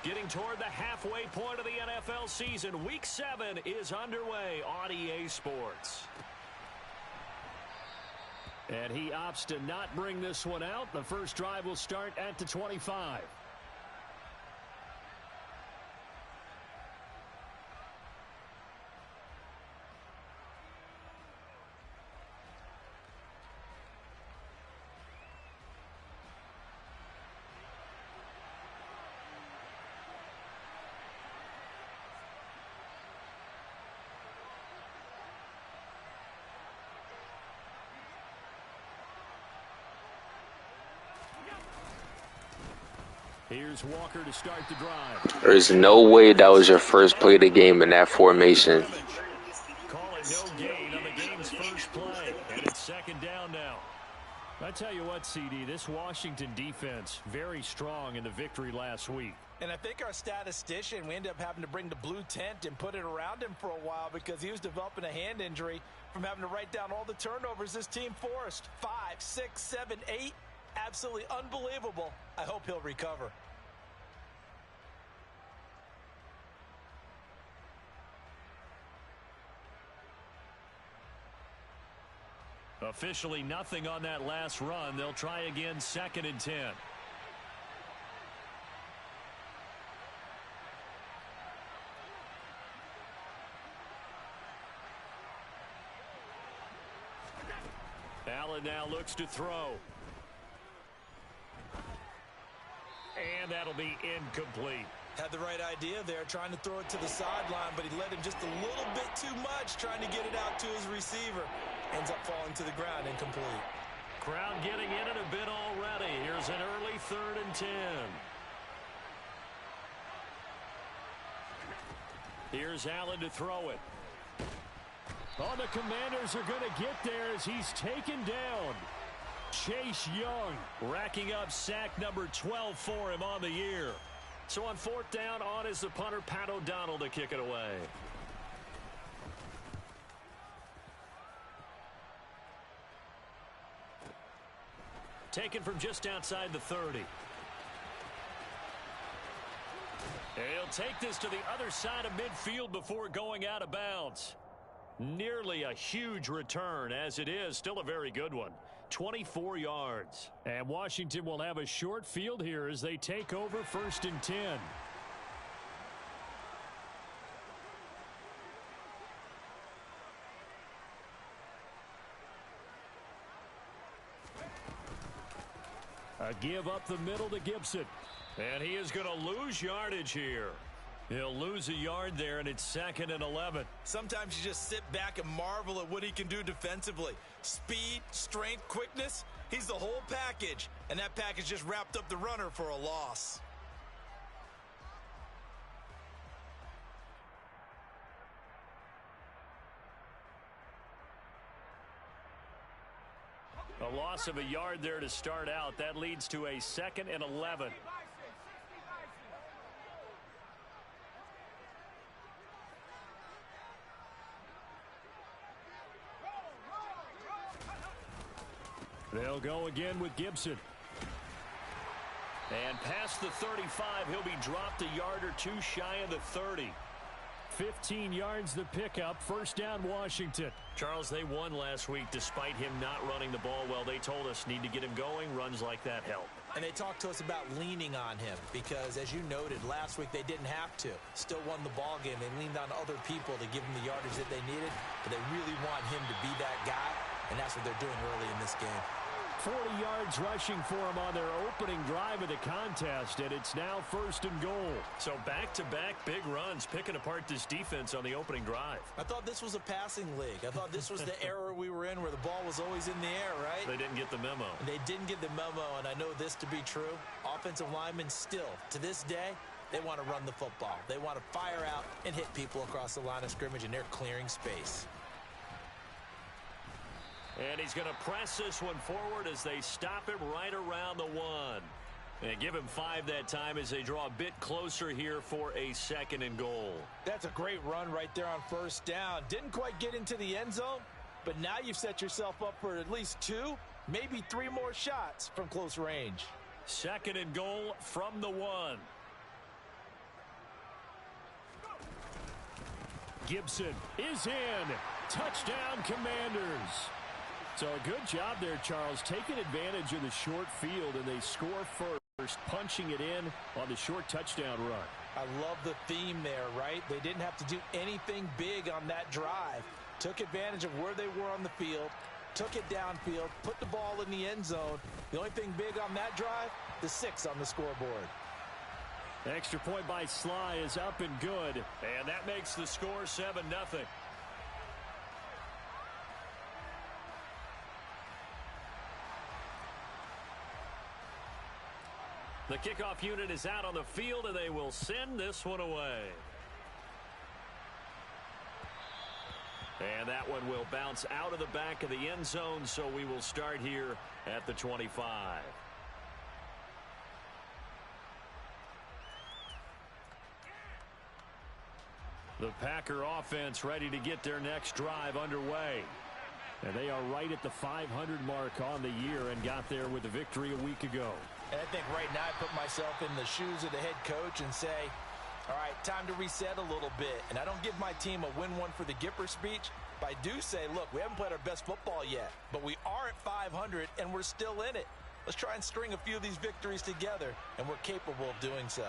Getting toward the halfway point of the NFL season. Week 7 is underway on EA Sports. And he opts to not bring this one out. The first drive will start at the 25. Here's Walker to start the drive. There's no way that was your first play of the game in that formation. Calling no gain on the game's first play, and it's second down now. I tell you what, CD, this Washington defense, very strong in the victory last week. And I think our statistician, we ended up having to bring the blue tent and put it around him for a while because he was developing a hand injury from having to write down all the turnovers this team forced. 5, 6, 7, 8. Absolutely unbelievable. I hope he'll recover. Officially nothing on that last run. They'll try again, 2nd and 10. Allen now looks to throw. And that'll be incomplete. Had the right idea there, trying to throw it to the sideline, but he led him just a little bit too much, trying to get it out to his receiver. Ends up falling to the ground, incomplete. Crowd getting in it a bit already. Here's an early 3rd and 10. Here's Allen to throw it. Oh, the Commanders are going to get there as he's taken down. Chase Young racking up sack number 12 for him on the year. So on 4th down, on is the punter, Pat O'Donnell, to kick it away. Taken from just outside the 30. He'll take this to the other side of midfield before going out of bounds. Nearly a huge return, as it is. Still a very good one. 24 yards. And Washington will have a short field here as they take over 1st and 10. A give up the middle to Gibson. And he is going to lose yardage here. He'll lose a yard there, and it's 2nd and 11. Sometimes you just sit back and marvel at what he can do defensively. Speed, strength, quickness. He's the whole package. And that package just wrapped up the runner for a loss. A loss of a yard there to start out. That leads to a 2nd and 11. They'll go again with Gibson. And past the 35, he'll be dropped a yard or two shy of the 30. 15 yards the pickup. 1st down, Washington. Charles, they won last week despite him not running the ball well. They told us need to get him going. Runs like that help. And they talked to us about leaning on him because, as you noted, last week they didn't have to. Still won the ball game. They leaned on other people to give them the yardage that they needed, but they really want him to be that guy, and that's what they're doing early in this game. 40 yards rushing for him on their opening drive of the contest, and it's now 1st and goal. So back-to-back big runs, picking apart this defense on the opening drive. I thought this was a passing league. I thought this was the era we were in where the ball was always in the air, right? They didn't get the memo. They didn't get the memo, and I know this to be true. Offensive linemen still, to this day, they want to run the football. They want to fire out and hit people across the line of scrimmage, and they're clearing space. And he's going to press this one forward as they stop him right around the 1. And give him 5 that time as they draw a bit closer here for a 2nd and goal. That's a great run right there on 1st down. Didn't quite get into the end zone, but now you've set yourself up for at least 2, maybe 3 more shots from close range. 2nd and goal from the 1. Gibson is in. Touchdown, Commanders. So a good job there, Charles, taking advantage of the short field, and they score first, punching it in on the short touchdown run. I love the theme there, right? They didn't have to do anything big on that drive. Took advantage of where they were on the field, took it downfield, put the ball in the end zone. The only thing big on that drive, the 6 on the scoreboard. Extra point by Sly is up and good, and that makes the score 7-0. The kickoff unit is out on the field, and they will send this one away. And that one will bounce out of the back of the end zone, so we will start here at the 25. The Packer offense ready to get their next drive underway. And they are right at the 500 mark on the year and got there with a victory a week ago. And I think right now I put myself in the shoes of the head coach and say, all right, time to reset a little bit. And I don't give my team a win one for the Gipper speech, but I do say, look, we haven't played our best football yet, but we are at 500 and we're still in it. Let's try and string a few of these victories together, and we're capable of doing so.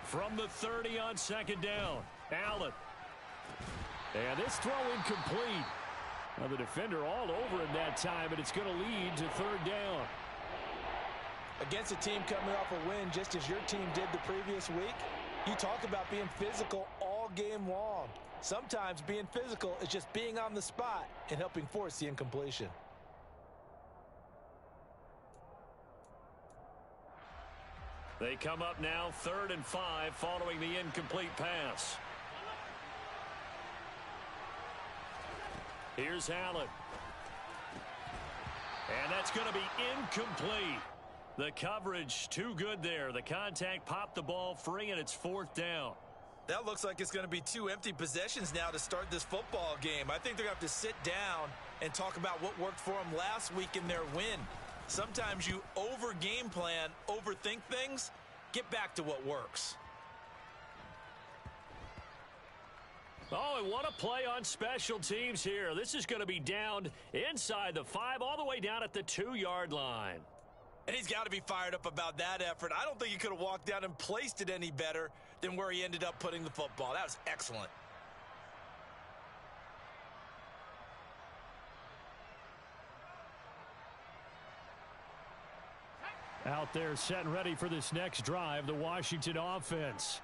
From the 30 on second down, Allen. And this throw incomplete. Well, the defender all over him that time, and it's going to lead to third down. Against a team coming off a win just as your team did the previous week, you talk about being physical all game long. Sometimes being physical is just being on the spot and helping force the incompletion. They come up now 3rd and 5 following the incomplete pass. Here's Allen. And that's going to be incomplete. The coverage too good there. The contact popped the ball free, and it's 4th down. That looks like it's going to be 2 empty possessions now to start this football game. I think they're going to have to sit down and talk about what worked for them last week in their win. Sometimes you over-game plan, overthink things. Get back to what works. Oh, and what a play on special teams here. This is going to be down inside the 5, all the way down at the 2-yard line. And he's got to be fired up about that effort. I don't think he could have walked down and placed it any better than where he ended up putting the football. That was excellent. Out there set and ready for this next drive, the Washington offense.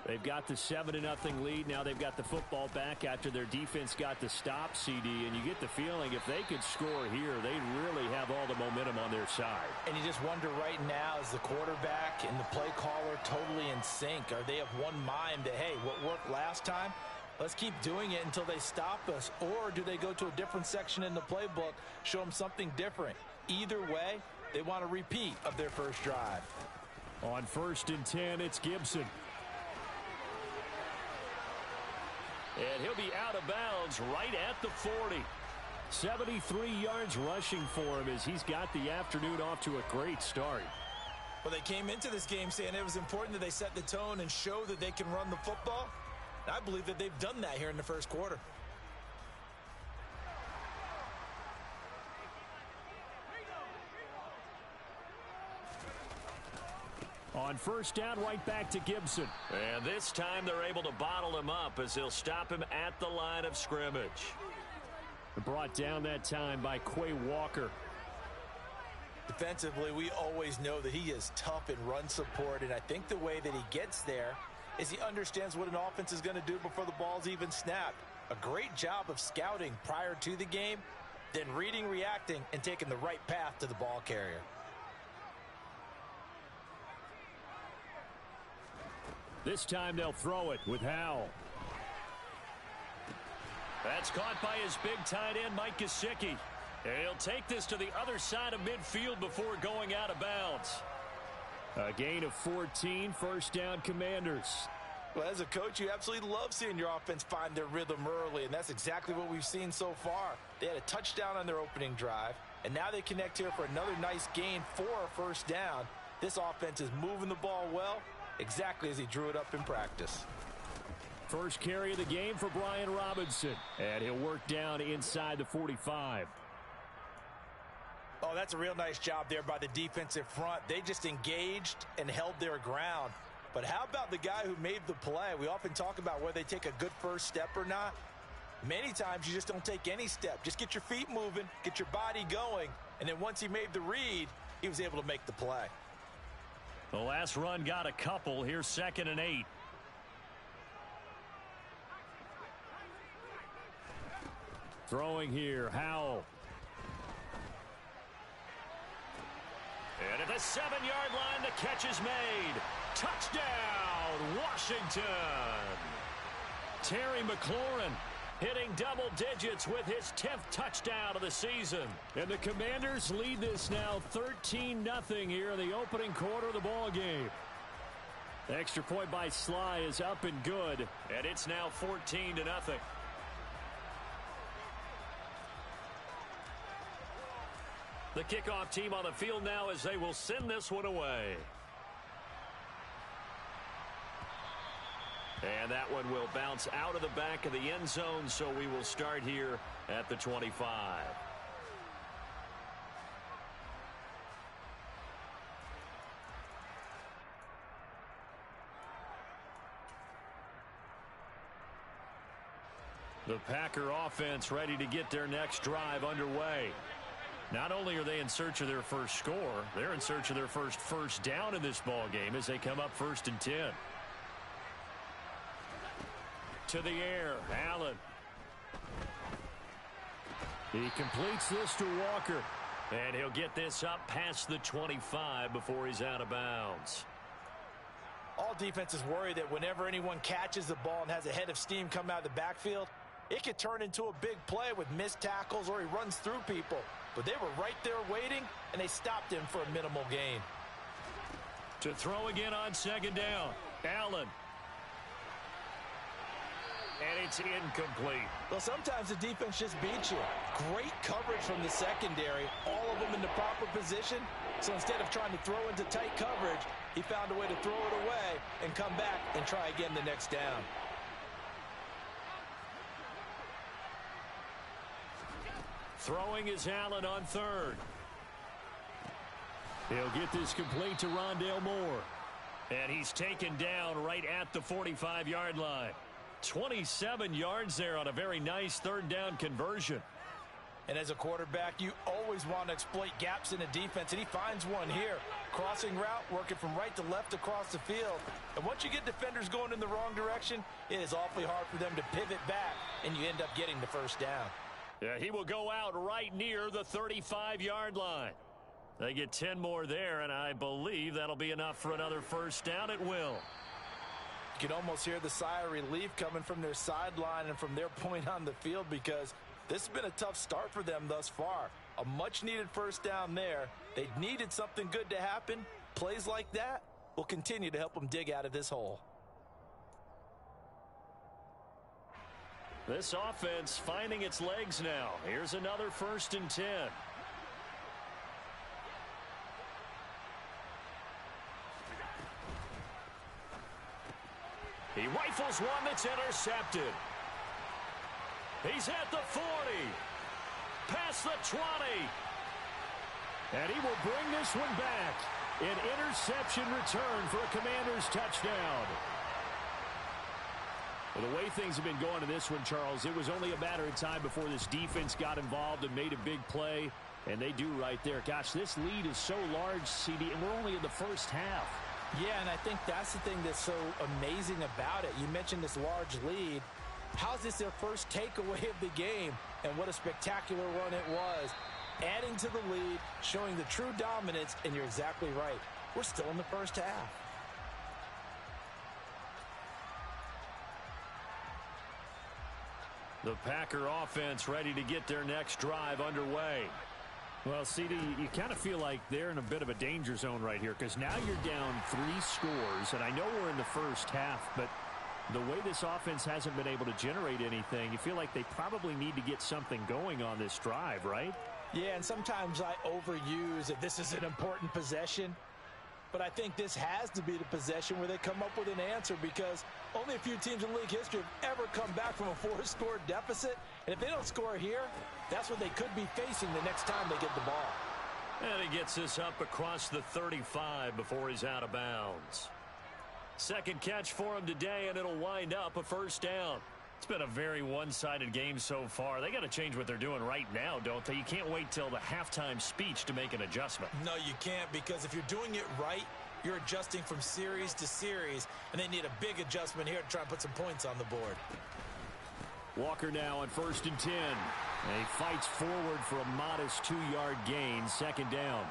They've got the 7-0 lead. Now they've got the football back after their defense got the stop, CD. And you get the feeling if they could score here, they really have all the momentum on their side. And you just wonder right now, is the quarterback and the play caller totally in sync? Are they of one mind that, hey, what worked last time, let's keep doing it until they stop us? Or do they go to a different section in the playbook, show them something different? Either way, they want a repeat of their first drive. On 1st and 10, it's Gibson. And he'll be out of bounds right at the 40. 73 yards rushing for him as he's got the afternoon off to a great start. Well, they came into this game saying it was important that they set the tone and show that they can run the football. And I believe that they've done that here in the first quarter. On 1st down, right back to Gibson. And this time they're able to bottle him up as they'll stop him at the line of scrimmage. Brought down that time by Quay Walker. Defensively, we always know that he is tough in run support, and I think the way that he gets there is he understands what an offense is going to do before the ball's even snapped. A great job of scouting prior to the game, then reading, reacting, and taking the right path to the ball carrier. This time they'll throw it with Howell. That's caught by his big tight end, Mike Gesicki. And he'll take this to the other side of midfield before going out of bounds. A gain of 14, 1st down Commanders. Well, as a coach, you absolutely love seeing your offense find their rhythm early, and that's exactly what we've seen so far. They had a touchdown on their opening drive, and now they connect here for another nice gain for a 1st down. This offense is moving the ball well, exactly as he drew it up in practice. First carry of the game for Brian Robinson, and he'll work down inside the 45. Oh, that's a real nice job there by the defensive front. They just engaged and held their ground. But how about the guy who made the play? We often talk about whether they take a good first step or not. Many times you just don't take any step. Just get your feet moving, get your body going, and then once he made the read, he was able to make the play. The last run got a couple. Here's 2nd and 8. Throwing here, Howell. And at the 7-yard line, the catch is made. Touchdown, Washington. Terry McLaurin hitting double digits with his 10th touchdown of the season. And the Commanders lead this now 13-0 here in the opening quarter of the ball game. The extra point by Sly is up and good, and it's now 14-0. The kickoff team on the field now as they will send this one away. And that one will bounce out of the back of the end zone, so we will start here at the 25. The Packer offense ready to get their next drive underway. Not only are they in search of their first score, they're in search of their first down in this ball game as they come up 1st and 10. To the air, Allen. He completes this to Walker. And he'll get this up past the 25 before he's out of bounds. All defenses worry that whenever anyone catches the ball and has a head of steam come out of the backfield, it could turn into a big play with missed tackles or he runs through people. But they were right there waiting, and they stopped him for a minimal gain. To throw again on 2nd down, Allen. And it's incomplete. Well, sometimes the defense just beats you. Great coverage from the secondary, all of them in the proper position. So instead of trying to throw into tight coverage, he found a way to throw it away and come back and try again the next down. Throwing is Allen on 3rd. He'll get this complete to Rondale Moore. And he's taken down right at the 45-yard line. 27 yards there on a very nice 3rd down conversion. And as a quarterback, you always want to exploit gaps in the defense, and he finds one here. Crossing route, working from right to left across the field. And once you get defenders going in the wrong direction, it is awfully hard for them to pivot back, and you end up getting the 1st down. Yeah, he will go out right near the 35-yard line. They get 10 more there, and I believe that'll be enough for another 1st down. It will. You can almost hear the sigh of relief coming from their sideline and from their point on the field because this has been a tough start for them thus far. A much-needed 1st down there. They needed something good to happen. Plays like that will continue to help them dig out of this hole. This offense finding its legs now. Here's another 1st and 10. He rifles one that's intercepted. He's at the 40. Past the 20. And he will bring this one back. An interception return for a Commanders touchdown. Well, the way things have been going in this one, Charles, it was only a matter of time before this defense got involved and made a big play. And they do right there. Gosh, this lead is so large, CD, and we're only in the 1st half. Yeah, and I think that's the thing that's so amazing about it. You mentioned this large lead. How's this their first takeaway of the game? And what a spectacular run it was. Adding to the lead, showing the true dominance, and you're exactly right. We're still in the 1st half. The Packer offense ready to get their next drive underway. Well, CD, you kind of feel like they're in a bit of a danger zone right here because now you're down 3 scores, and I know we're in the 1st half, but the way this offense hasn't been able to generate anything, you feel like they probably need to get something going on this drive, right? Yeah, and sometimes I overuse that this is an important possession. but I think this has to be the possession where they come up with an answer, because only a few teams in league history have ever come back from a 4-score deficit. And if they don't score here, that's what they could be facing the next time they get the ball. And he gets this up across the 35 before he's out of bounds. Second catch for him today, and it'll wind up a first down. It's been a very one-sided game so far. They got to change what they're doing right now, don't they? You can't wait till the halftime speech to make an adjustment. No, you can't, because if you're doing it right, you're adjusting from series to series, and they need a big adjustment here to try and put some points on the board. Walker now on 1st and 10. And he fights forward for a modest 2-yard gain, second down.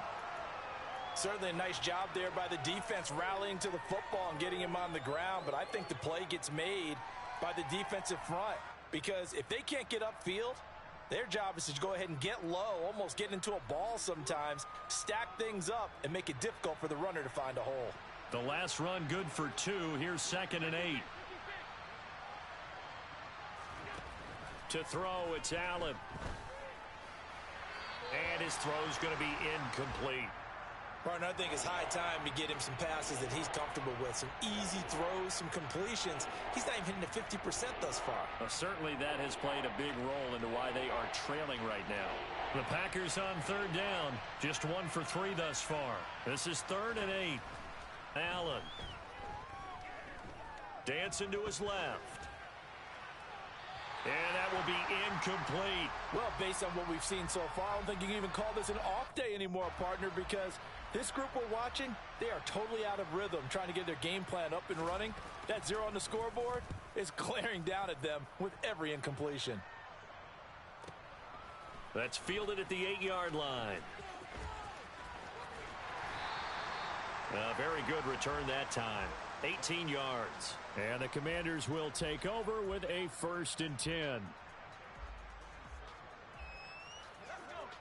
Certainly a nice job there by the defense rallying to the football and getting him on the ground, but I think the play gets made by the defensive front, because if they can't get upfield, their job is to go ahead and get low, almost get into a ball sometimes, stack things up, and make it difficult for the runner to find a hole. The last run good for 2. Here's 2nd and 8. To throw, it's Allen. And his throw's going to be incomplete. Partner, I think it's high time to get him some passes that he's comfortable with. Some easy throws, some completions. He's not even hitting the 50% thus far. Well, certainly that has played a big role into why they are trailing right now. The Packers on 3rd down. Just 1 for 3 thus far. This is 3rd and 8. Allen. Dancing to his left. And that will be incomplete. Well, based on what we've seen so far, I don't think you can even call this an off day anymore, partner, because this group we're watching, they are totally out of rhythm, trying to get their game plan up and running. That 0 on the scoreboard is glaring down at them with every incompletion. That's fielded at the 8-yard line. A very good return that time. 18 yards. And the Commanders will take over with a 1st and 10.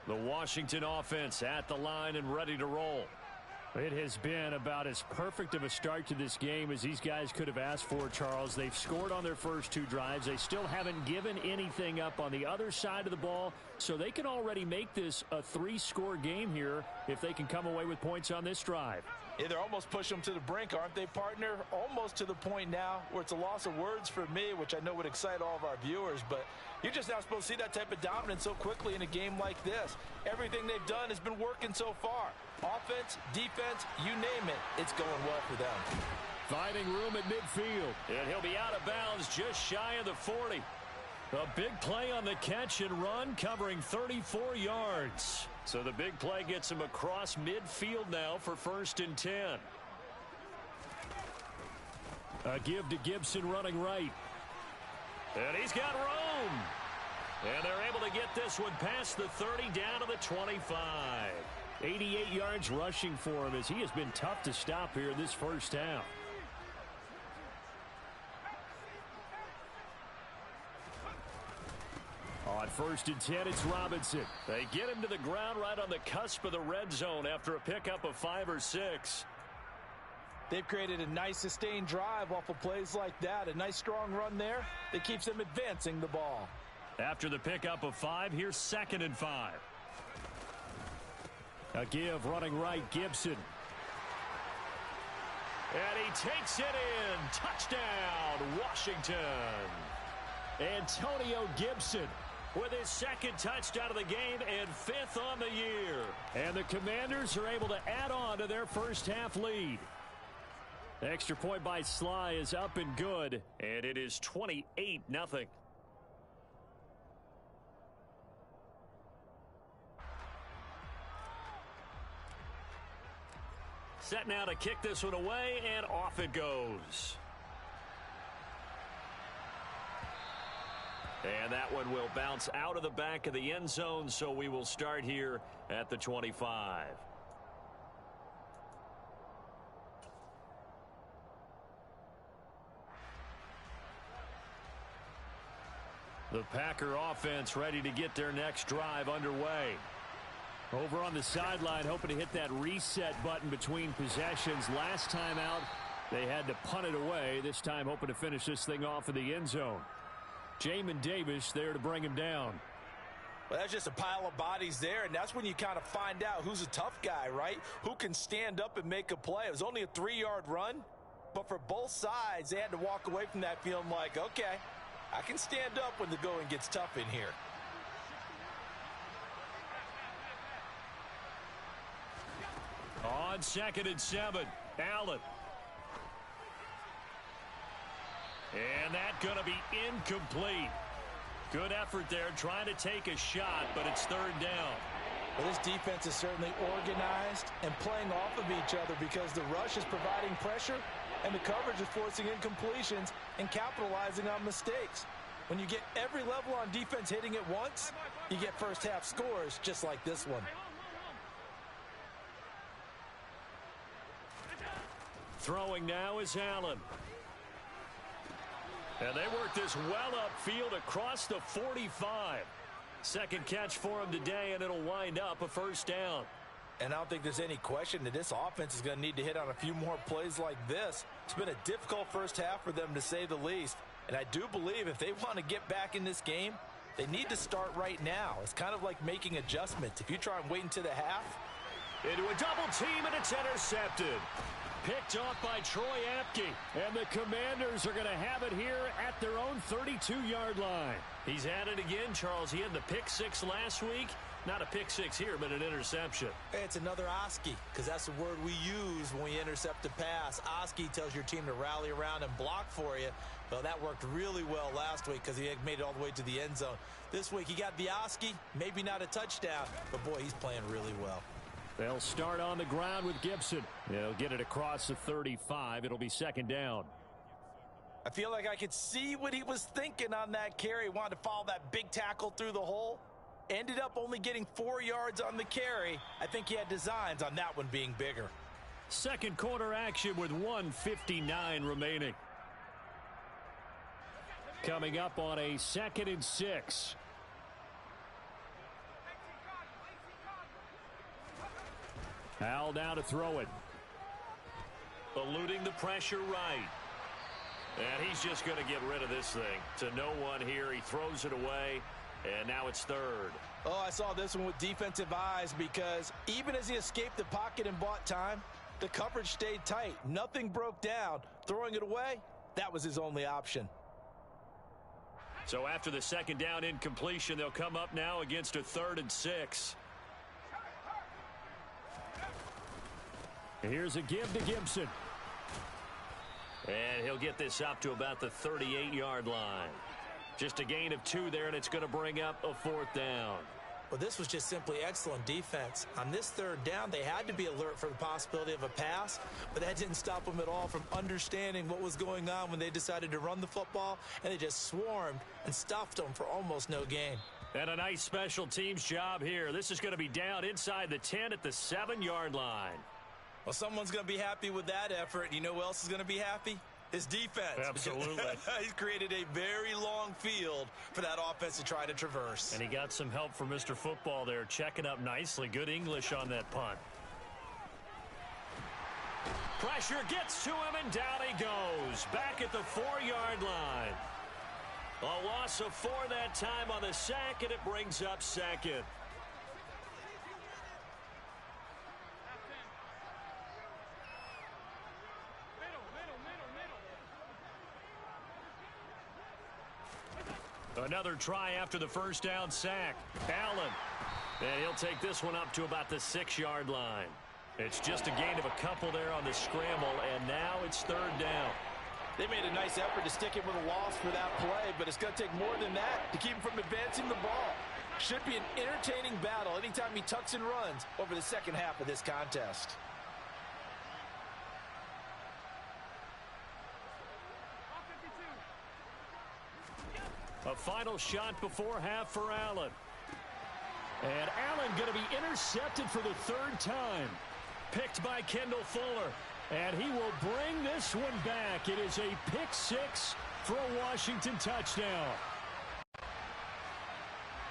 The Washington offense at the line and ready to roll. It has been about as perfect of a start to this game as these guys could have asked for, Charles. They've scored on their first 2 drives. They still haven't given anything up on the other side of the ball, so they can already make this a 3-score game here if they can come away with points on this drive. Yeah, they're almost pushing them to the brink, aren't they, partner? Almost to the point now where it's a loss of words for me, which I know would excite all of our viewers, but you're just not supposed to see that type of dominance so quickly in a game like this. Everything they've done has been working so far. Offense, defense, you name it, it's going well for them. Finding room at midfield, and he'll be out of bounds just shy of the 40. A big play on the catch and run, covering 34 yards. So the big play gets him across midfield now for 1st and 10. A give to Gibson running right. And he's got room. And they're able to get this one past the 30 down to the 25. 88 yards rushing for him as he has been tough to stop here in this first half. On 1st and 10, it's Robinson. They get him to the ground right on the cusp of the red zone after a pickup of 5 or 6. They've created a nice sustained drive off of plays like that. A nice strong run there that keeps them advancing the ball. After the pickup of 5, here's 2nd and 5. A give running right, Gibson. And he takes it in. Touchdown, Washington. Antonio Gibson with his 2nd touchdown of the game and 5th on the year. And the Commanders are able to add on to their first half lead. The extra point by Sly is up and good, and it is 28-0. Set now to kick this one away, and off it goes. And that one will bounce out of the back of the end zone, so we will start here at the 25. The Packer offense ready to get their next drive underway. Over on the sideline, hoping to hit that reset button between possessions. Last time out, they had to punt it away. This time, hoping to finish this thing off in the end zone. Jamin Davis there to bring him down. Well, that's just a pile of bodies there, and that's when you kind of find out who's a tough guy, right? Who can stand up and make a play. It was only a 3-yard run, but for both sides, they had to walk away from that feeling like, okay, I can stand up when the going gets tough in here. On 2nd and 7, Allen. And that's going to be incomplete. Good effort there trying to take a shot, but it's 3rd down. Well, this defense is certainly organized and playing off of each other because the rush is providing pressure and the coverage is forcing incompletions and capitalizing on mistakes. When you get every level on defense hitting at once, you get first half scores just like this one. Throwing now is Allen. And they work this well upfield across the 45. Second catch for him today, and it'll wind up a 1st down. And I don't think there's any question that this offense is going to need to hit on a few more plays like this. It's been a difficult first half for them, to say the least. And I do believe if they want to get back in this game, they need to start right now. It's kind of like making adjustments. If you try and wait until the half. Into a double team, and it's intercepted. Picked off by Troy Apke. And the Commanders are going to have it here at their own 32-yard line. He's at it again, Charles. He had the pick 6 last week. Not a pick 6 here, but an interception. It's another Oski, because that's the word we use when we intercept a pass. Oski tells your team to rally around and block for you. Well, that worked really well last week because he had made it all the way to the end zone. This week he got the Oski, maybe not a touchdown, but boy, he's playing really well. They'll start on the ground with Gibson. They'll get it across the 35. It'll be 2nd down. I feel like I could see what he was thinking on that carry. He wanted to follow that big tackle through the hole. Ended up only getting 4 yards on the carry. I think he had designs on that one being bigger. Second quarter action with 1:59 remaining. Coming up on a 2nd and 6. Al now to throw it. Eluding the pressure right. And he's just going to get rid of this thing. To no one here. He throws it away. And now it's 3rd. Oh, I saw this one with defensive eyes because even as he escaped the pocket and bought time, the coverage stayed tight. Nothing broke down. Throwing it away, that was his only option. So after the 2nd down incompletion, they'll come up now against a 3rd and 6. Here's a give to Gibson. And he'll get this up to about the 38-yard line. Just a gain of 2 there, and it's going to bring up a 4th down. Well, this was just simply excellent defense. On this 3rd down, they had to be alert for the possibility of a pass, but that didn't stop them at all from understanding what was going on when they decided to run the football, and they just swarmed and stuffed them for almost no gain. And a nice special teams job here. This is going to be down inside the 10 at the 7-yard line. Well, someone's going to be happy with that effort. You know who else is going to be happy? His defense. Absolutely. He's created a very long field for that offense to try to traverse. And he got some help from Mr. Football there, checking up nicely. Good English on that punt. Pressure gets to him, and down he goes. Back at the 4-yard line. A loss of 4 that time on the sack, and it brings up 2nd. Another try after the 1st down sack. Allen. And he'll take this one up to about the 6-yard line. It's just a gain of a couple there on the scramble, and now it's 3rd down. They made a nice effort to stick him with a loss for that play, but it's going to take more than that to keep him from advancing the ball. Should be an entertaining battle anytime he tucks and runs over the 2nd half of this contest. A final shot before half for Allen. And Allen going to be intercepted for the 3rd time. Picked by Kendall Fuller. And he will bring this one back. It is a pick 6 for a Washington touchdown.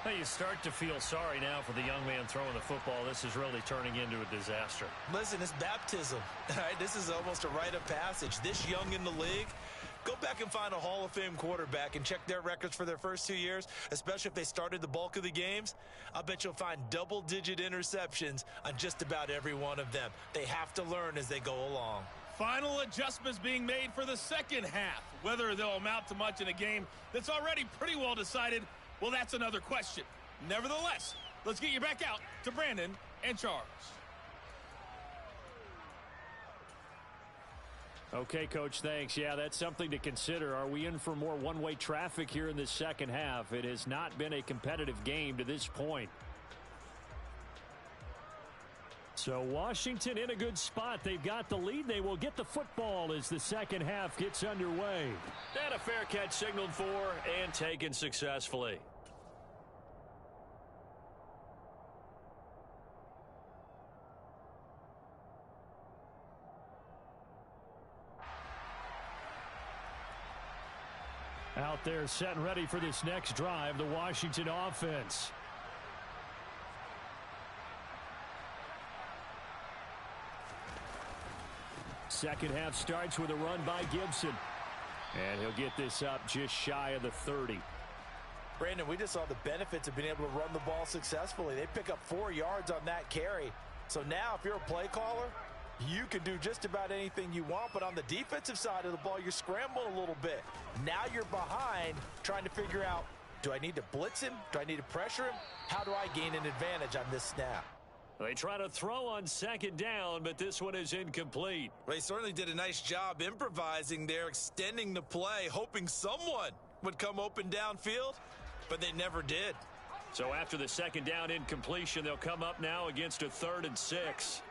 Now you start to feel sorry now for the young man throwing the football. This is really turning into a disaster. Listen, it's baptism. All right, this is almost a rite of passage. This young in the league, Go back and find a Hall of Fame quarterback and check their records for their first 2 years, especially if they started the bulk of the games. I'll bet you'll find double-digit interceptions on just about every one of them. They have to learn as they go along. Final adjustments being made for the second half. Whether they'll amount to much in a game that's already pretty well decided, well, that's another question. Nevertheless, let's get you back out to Brandon and Charles. Okay, Coach, thanks. Yeah, that's something to consider. Are we in for more one-way traffic here in the second half? It has not been a competitive game to this point. So Washington in a good spot. They've got the lead. They will get the football as the second half gets underway. And a fair catch signaled for and taken successfully. Out there set and ready for this next drive, the Washington offense. Second half starts with a run by Gibson. And he'll get this up just shy of the 30. Brandon, we just saw the benefits of being able to run the ball successfully. They pick up 4 yards on that carry. So now if you're a play caller, you can do just about anything you want, but on the defensive side of the ball, you're scrambling a little bit. Now you're behind trying to figure out, do I need to blitz him? Do I need to pressure him? How do I gain an advantage on this snap? They try to throw on second down, but this one is incomplete. They certainly did a nice job improvising there, extending the play, hoping someone would come open downfield, but they never did. So after the second down incompletion, they'll come up now against a 3rd and 6.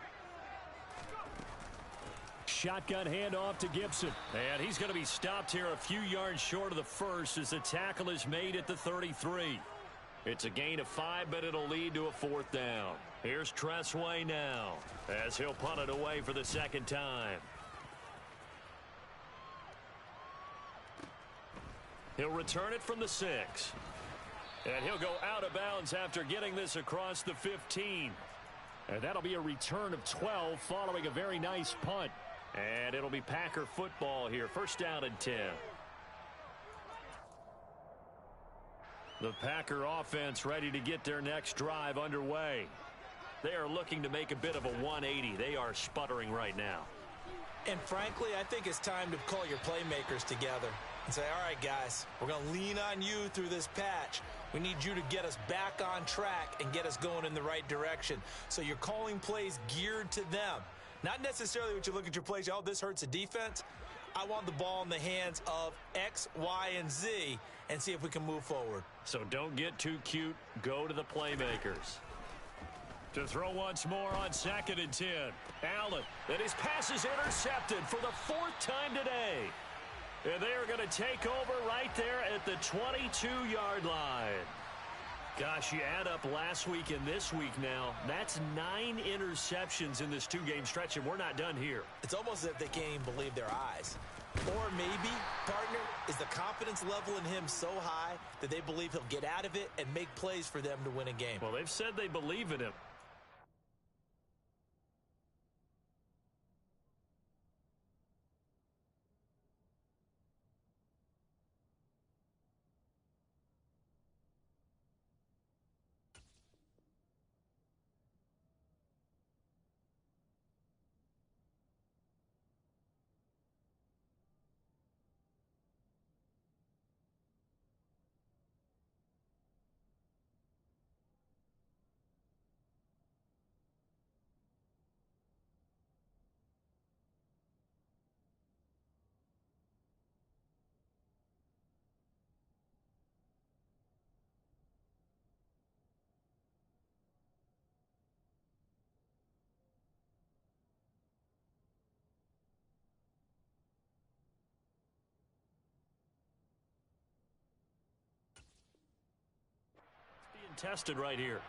Shotgun handoff to Gibson. And he's going to be stopped here a few yards short of the first as the tackle is made at the 33. It's a gain of 5, but it'll lead to a 4th down. Here's Tressway now as he'll punt it away for the second time. He'll return it from the 6. And he'll go out of bounds after getting this across the 15. And that'll be a return of 12 following a very nice punt. And it'll be Packer football here. First down and 10. The Packer offense ready to get their next drive underway. They are looking to make a bit of a 180. They are sputtering right now. And frankly, I think it's time to call your playmakers together and say, all right, guys, we're going to lean on you through this patch. We need you to get us back on track and get us going in the right direction. So you're calling plays geared to them. Not necessarily what you look at your plays, oh, this hurts the defense. I want the ball in the hands of X, Y, and Z and see if we can move forward. So don't get too cute. Go to the playmakers. To throw once more on 2nd and 10. Allen, and his pass is intercepted for the 4th time today. And they are going to take over right there at the 22-yard line. Gosh, you add up last week and this week now, that's 9 interceptions in this 2-game stretch, and we're not done here. It's almost as if they can't even believe their eyes. Or maybe, partner, is the confidence level in him so high that they believe he'll get out of it and make plays for them to win a game. Well, they've said they believe in him. Tested right here.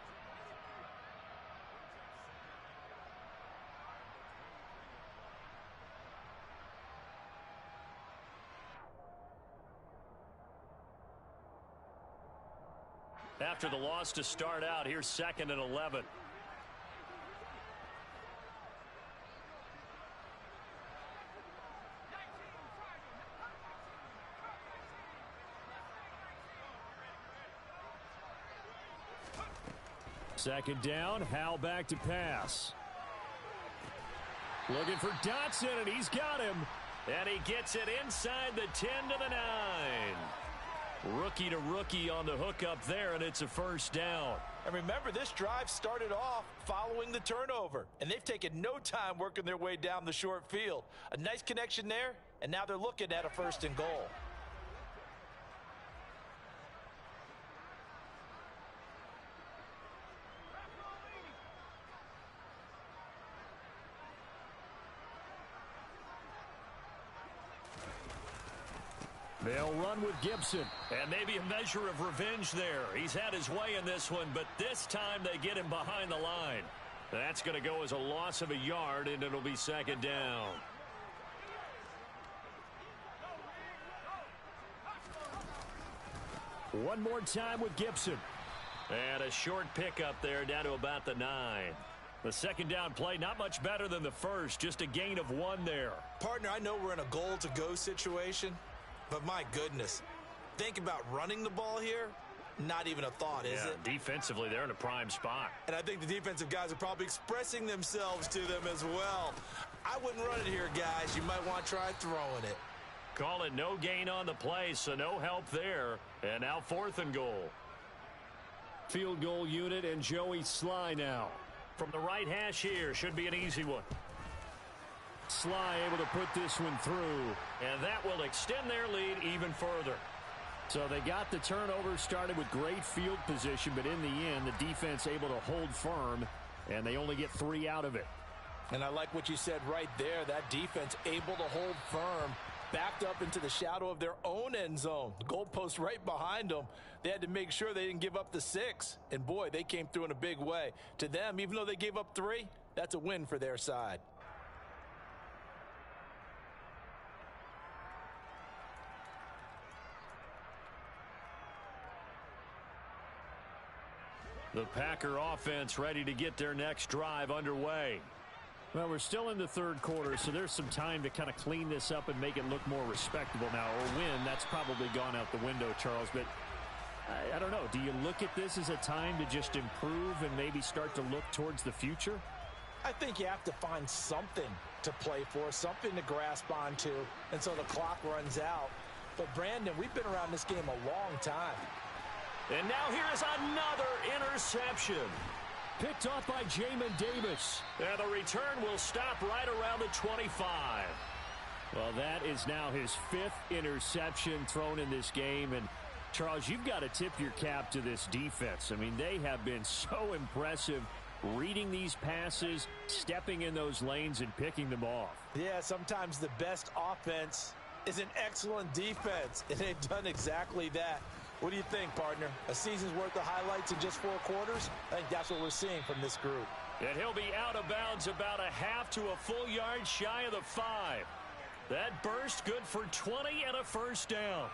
After the loss to start out, here's 2nd and 11. Second down, Howell back to pass. Looking for Dotson, and he's got him. And he gets it inside the 10 to the 9. Rookie to rookie on the hookup there, and it's a first down. And remember, this drive started off following the turnover, and they've taken no time working their way down the short field. A nice connection there, and now they're looking at a first and goal. They'll run with Gibson. And maybe a measure of revenge there. He's had his way in this one, but this time they get him behind the line. That's going to go as a loss of a yard, and it'll be second down. One more time with Gibson. And a short pickup there down to about the 9. The second down play, not much better than the first. Just a gain of 1 there. Partner, I know we're in a goal-to-go situation, but my goodness, think about running the ball here. Not even a thought, is it? Defensively, they're in a prime spot. And I think the defensive guys are probably expressing themselves to them as well. I wouldn't run it here, guys. You might want to try throwing it. Call it no gain on the play, so no help there. And now 4th and goal. Field goal unit and Joey Sly now. From the right hash here, should be an easy one. Sly able to put this one through, and that will extend their lead even further. So they got the turnover started with great field position, but in the end, the defense able to hold firm, and they only get 3 out of it. And I like what you said right there. That defense able to hold firm, backed up into the shadow of their own end zone. The goalpost right behind them. They had to make sure they didn't give up the 6. And, boy, they came through in a big way. To them, even though they gave up 3, that's a win for their side. The Packer offense ready to get their next drive underway. Well, we're still in the third quarter, so there's some time to kind of clean this up and make it look more respectable now. Or win, that's probably gone out the window, Charles. But I don't know. Do you look at this as a time to just improve and maybe start to look towards the future? I think you have to find something to play for, something to grasp onto, and so the clock runs out. But, Brandon, we've been around this game a long time. And now here is another interception. Picked off by Jamin Davis. And the return will stop right around the 25. Well, that is now his 5th interception thrown in this game. And, Charles, you've got to tip your cap to this defense. I mean, they have been so impressive reading these passes, stepping in those lanes, and picking them off. Yeah, sometimes the best offense is an excellent defense, and they've done exactly that. What do you think, partner? A season's worth of highlights in just 4 quarters? I think that's what we're seeing from this group. And he'll be out of bounds about a half to a full yard shy of the 5. That burst good for 20 and a first down.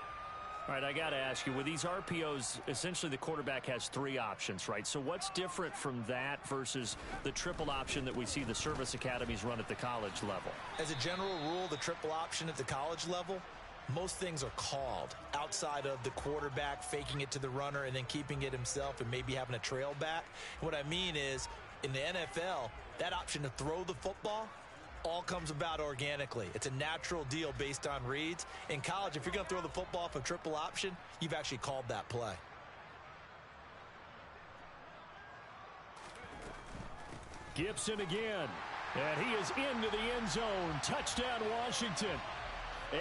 All right, I got to ask you, with these RPOs, essentially the quarterback has 3 options, right? So what's different from that versus the triple option that we see the service academies run at the college level? As a general rule, the triple option at the college level, most things are called outside of the quarterback faking it to the runner and then keeping it himself and maybe having a trail back. What I mean is, in the NFL, that option to throw the football all comes about organically. It's a natural deal based on reads. In college, if you're going to throw the football for triple option, you've actually called that play. Gibson again. And he is into the end zone. Touchdown, Washington.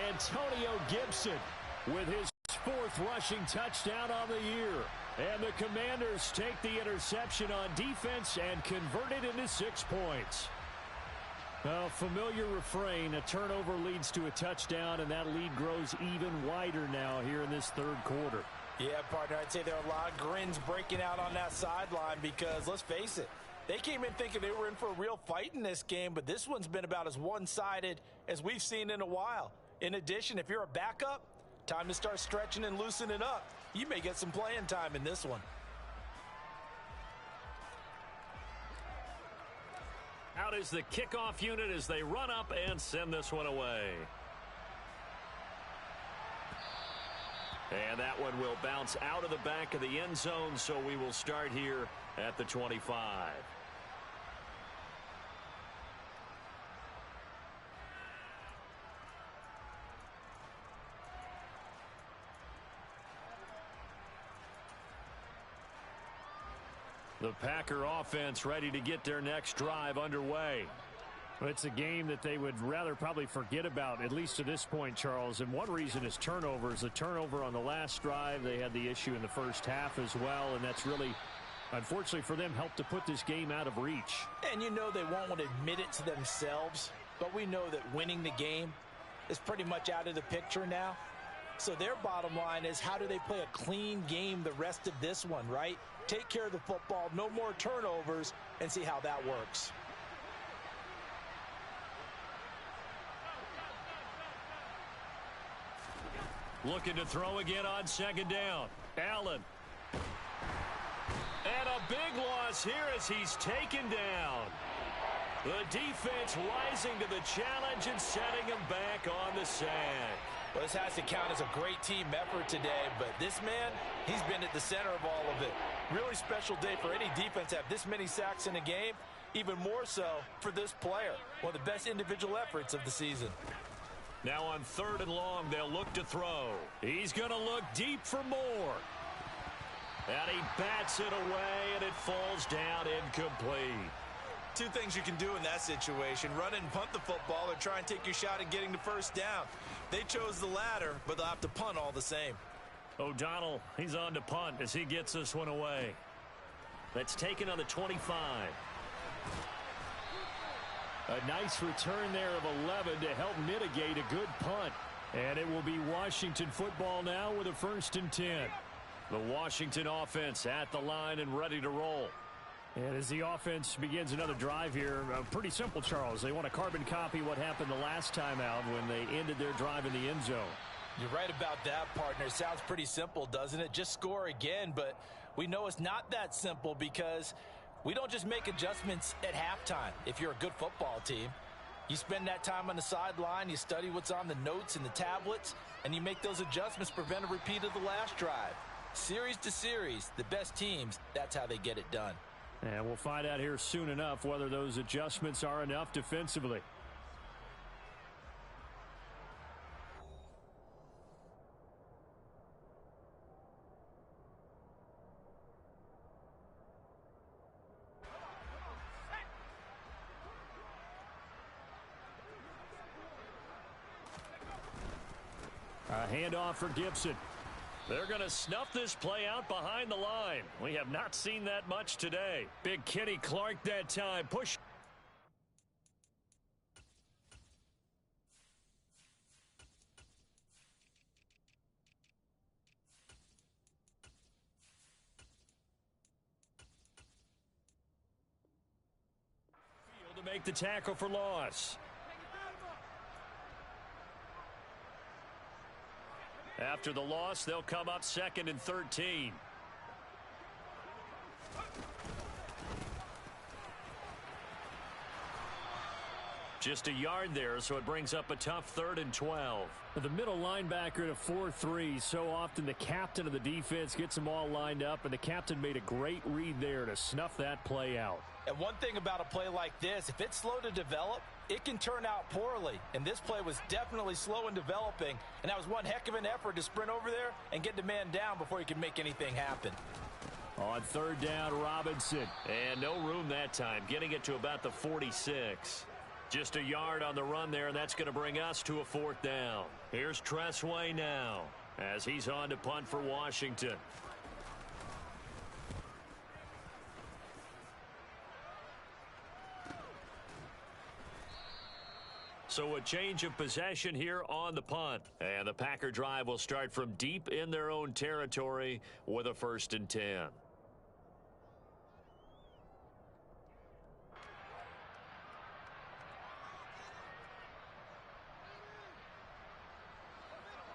Antonio Gibson with his 4th rushing touchdown on the year. And the Commanders take the interception on defense and convert it into 6 points. A familiar refrain, a turnover leads to a touchdown, and that lead grows even wider now here in this third quarter. Yeah, partner, I'd say there are a lot of grins breaking out on that sideline because, let's face it, they came in thinking they were in for a real fight in this game, but this one's been about as one-sided as we've seen in a while. In addition, if you're a backup, time to start stretching and loosening up. You may get some playing time in this one. Out is the kickoff unit as they run up and send this one away. And that one will bounce out of the back of the end zone, so we will start here at the 25. The Packer offense ready to get their next drive underway. Well, it's a game that they would rather probably forget about, at least to this point, Charles. And one reason is turnovers. A turnover on the last drive. They had the issue in the first half as well, and that's really, unfortunately for them, helped to put this game out of reach. And you know they won't want to admit it to themselves, but we know that winning the game is pretty much out of the picture now. So their bottom line is, how do they play a clean game the rest of this one, right? Take care of the football, no more turnovers, and see how that works. Looking to throw again on second down. Allen. And a big loss here as he's taken down. The defense rising to the challenge and setting him back on the sack. Well, this has to count as a great team effort today, but this man, he's been at the center of all of it. Really special day for any defense to have this many sacks in a game, even more so for this player. One of the best individual efforts of the season. Now on 3rd and long, they'll look to throw. He's going to look deep for more. And he bats it away, and it falls down incomplete. Two things you can do in that situation: run it and punt the football, or try and take your shot at getting the first down. They chose the latter, but they'll have to punt all the same. O'Donnell, he's on to punt as he gets this one away. That's taken on the 25. A nice return there of 11 to help mitigate a good punt. And it will be Washington football now with a 1st and 10. The Washington offense at the line and ready to roll. And as the offense begins another drive here, pretty simple, Charles. They want to carbon copy what happened the last time out when they ended their drive in the end zone. You're right about that, partner. Sounds pretty simple, doesn't it? Just score again, but we know it's not that simple because we don't just make adjustments at halftime. If you're a good football team, you spend that time on the sideline, you study what's on the notes and the tablets, and you make those adjustments, prevent a repeat of the last drive. Series to series, the best teams, that's how they get it done. And we'll find out here soon enough whether those adjustments are enough defensively. A handoff for Gibson. They're going to snuff this play out behind the line. We have not seen that much today. Big Kenny Clark that time. Push. To make the tackle for loss. After the loss, they'll come up 2nd and 13. Just a yard there, so it brings up a tough 3rd and 12. The middle linebacker at a 4-3. So often the captain of the defense gets them all lined up, and the captain made a great read there to snuff that play out. And one thing about a play like this, if it's slow to develop, it can turn out poorly. And this play was definitely slow in developing, and that was one heck of an effort to sprint over there and get the man down before he could make anything happen. On 3rd down, Robinson. And no room that time, getting it to about the 46. Just a yard on the run there, and that's going to bring us to a 4th down. Here's Tressway now as he's on to punt for Washington. So a change of possession here on the punt. And the Packer drive will start from deep in their own territory with a 1st and 10.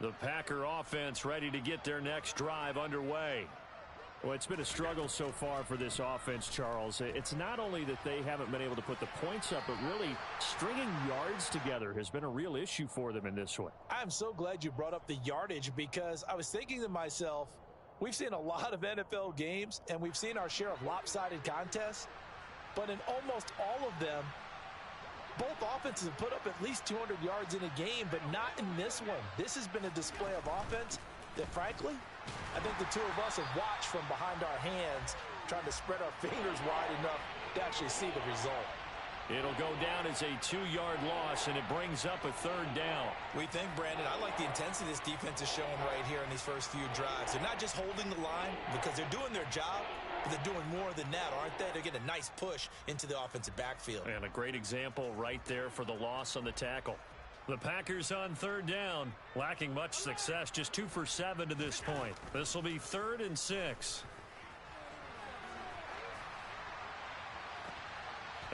The Packer offense ready to get their next drive underway. Well, it's been a struggle so far for this offense, Charles. It's not only that they haven't been able to put the points up, but really stringing yards together has been a real issue for them in this one. I'm so glad you brought up the yardage because I was thinking to myself, we've seen a lot of NFL games, and we've seen our share of lopsided contests, but in almost all of them, both offenses have put up at least 200 yards in a game, but not in this one. This has been a display of offense that, frankly, I think the two of us have watched from behind our hands, trying to spread our fingers wide enough to actually see the result. It'll go down as a 2-yard loss, and it brings up a 3rd down. We think, Brandon, I like the intensity this defense is showing right here in these first few drives. They're not just holding the line because they're doing their job, but they're doing more than that, aren't they? They're getting a nice push into the offensive backfield. And a great example right there for the loss on the tackle. The Packers on 3rd down, lacking much success, just 2 for 7 to this point. This will be 3rd and 6.